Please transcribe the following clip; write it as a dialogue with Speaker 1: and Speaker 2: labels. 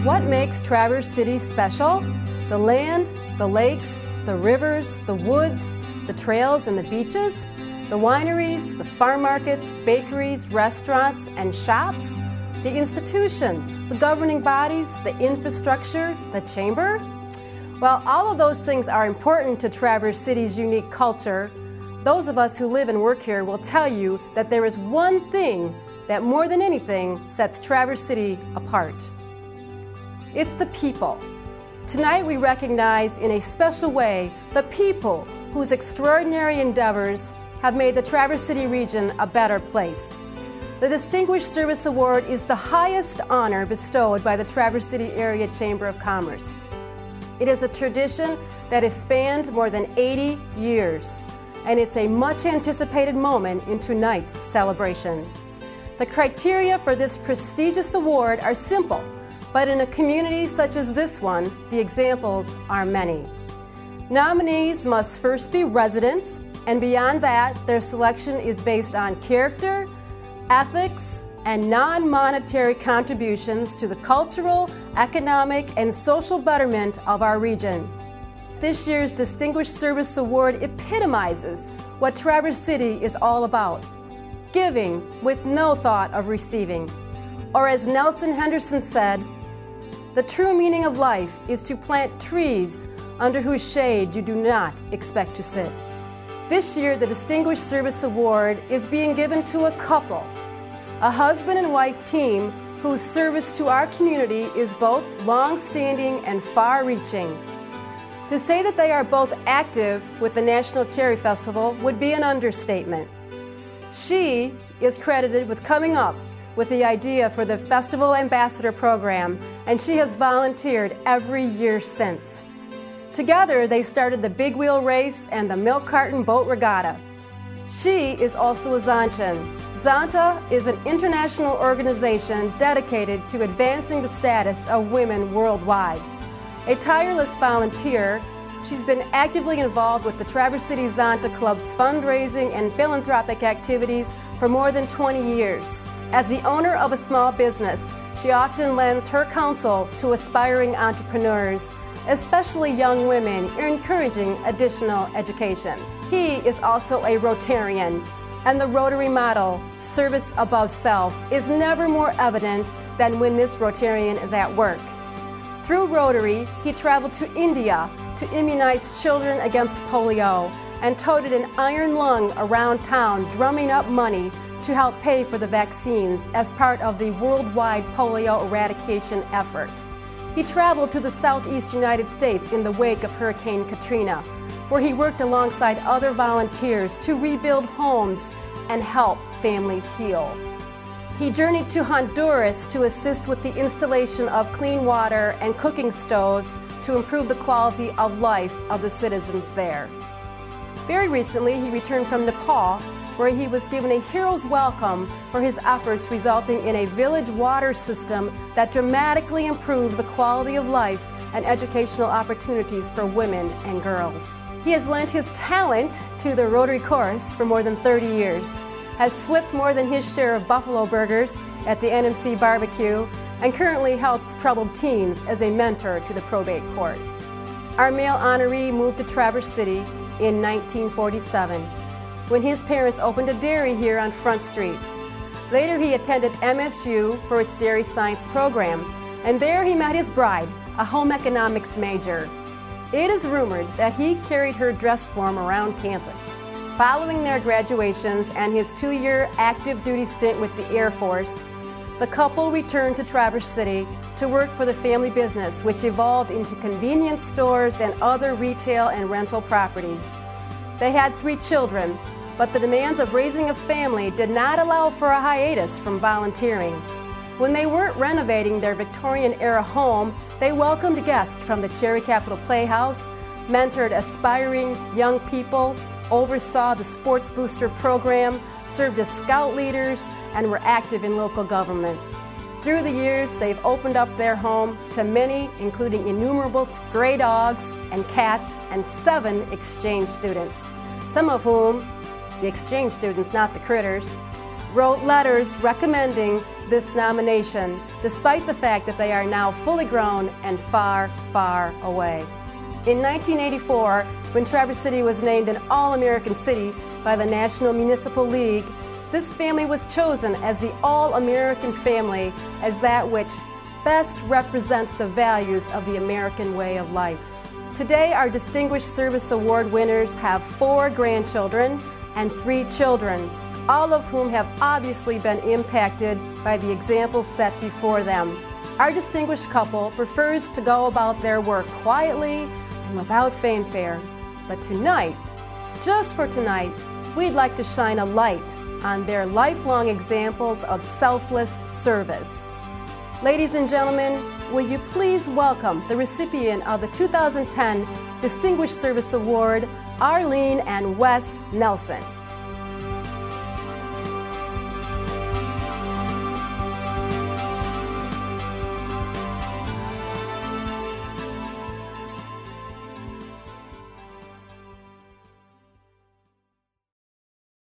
Speaker 1: What makes Traverse City special? The land, the lakes, the rivers, the woods, the trails and the beaches, the wineries, the farm markets, bakeries, restaurants, and shops, the institutions, the governing bodies, the infrastructure, the chamber. While all of those things are important to Traverse City's unique culture, those of us who live and work here will tell you that there is one thing that more than anything sets Traverse City apart. It's the people. Tonight we recognize in a special way the people whose extraordinary endeavors have made the Traverse City region a better place. The Distinguished Service Award is the highest honor bestowed by the Traverse City Area Chamber of Commerce. It is a tradition that has spanned more than 80 years, and it's a much anticipated moment in tonight's celebration. The criteria for this prestigious award are simple, but in a community such as this one, the examples are many. Nominees must first be residents, and beyond that, their selection is based on character, ethics, and non-monetary contributions to the cultural, economic, and social betterment of our region. This year's Distinguished Service Award epitomizes what Traverse City is all about: giving with no thought of receiving. Or as Nelson Henderson said, the true meaning of life is to plant trees under whose shade you do not expect to sit. This year, the Distinguished Service Award is being given to a couple, a husband and wife team whose service to our community is both long-standing and far-reaching. To say that they are both active with the National Cherry Festival would be an understatement. She is credited with coming up with the idea for the Festival Ambassador Program, and she has volunteered every year since. Together, they started the Big Wheel Race and the Milk Carton Boat Regatta. She is also a Zanchan. Zanta is an international organization dedicated to advancing the status of women worldwide. A tireless volunteer, she's been actively involved with the Traverse City Zanta Club's fundraising and philanthropic activities for more than 20 years. As the owner of a small business, she often lends her counsel to aspiring entrepreneurs, especially young women, encouraging additional education. He is also a Rotarian, and the Rotary motto, service above self, is never more evident than when this Rotarian is at work. Through Rotary, he traveled to India to immunize children against polio and toted an iron lung around town, drumming up money to help pay for the vaccines as part of the worldwide polio eradication effort. He traveled to the southeast United States in the wake of Hurricane Katrina, where he worked alongside other volunteers to rebuild homes and help families heal. He journeyed to Honduras to assist with the installation of clean water and cooking stoves to improve the quality of life of the citizens there. Very recently, he returned from Nepal, where he was given a hero's welcome for his efforts, resulting in a village water system that dramatically improved the quality of life and educational opportunities for women and girls. He has lent his talent to the Rotary Chorus for more than 30 years, has flipped more than his share of buffalo burgers at the NMC barbecue, and currently helps troubled teens as a mentor to the probate court. Our male honoree moved to Traverse City in 1947, when his parents opened a dairy here on Front Street. Later, he attended MSU for its dairy science program, and there he met his bride, a home economics major. It is rumored that he carried her dress form around campus. Following their graduations and his 2-year active duty stint with the Air Force, the couple returned to Traverse City to work for the family business, which evolved into convenience stores and other retail and rental properties. They had 3 children, but the demands of raising a family did not allow for a hiatus from volunteering. When they weren't renovating their Victorian-era home, they welcomed guests from the Cherry Capital Playhouse, mentored aspiring young people, oversaw the Sports Booster program, served as scout leaders, and were active in local government. Through the years, they've opened up their home to many, including innumerable stray dogs and cats and 7 exchange students, some of whom, the exchange students, not the critters, wrote letters recommending this nomination, despite the fact that they are now fully grown and far, far away. In 1984, when Traverse City was named an All-American City by the National Municipal League, this family was chosen as the All-American family as that which best represents the values of the American way of life. Today, our Distinguished Service Award winners have 4 grandchildren and 3 children, all of whom have obviously been impacted by the examples set before them. Our distinguished couple prefers to go about their work quietly and without fanfare. But tonight, just for tonight, we'd like to shine a light on their lifelong examples of selfless service. Ladies and gentlemen, will you please welcome the recipient of the 2010 Distinguished Service Award, Arlene and Wes Nelson.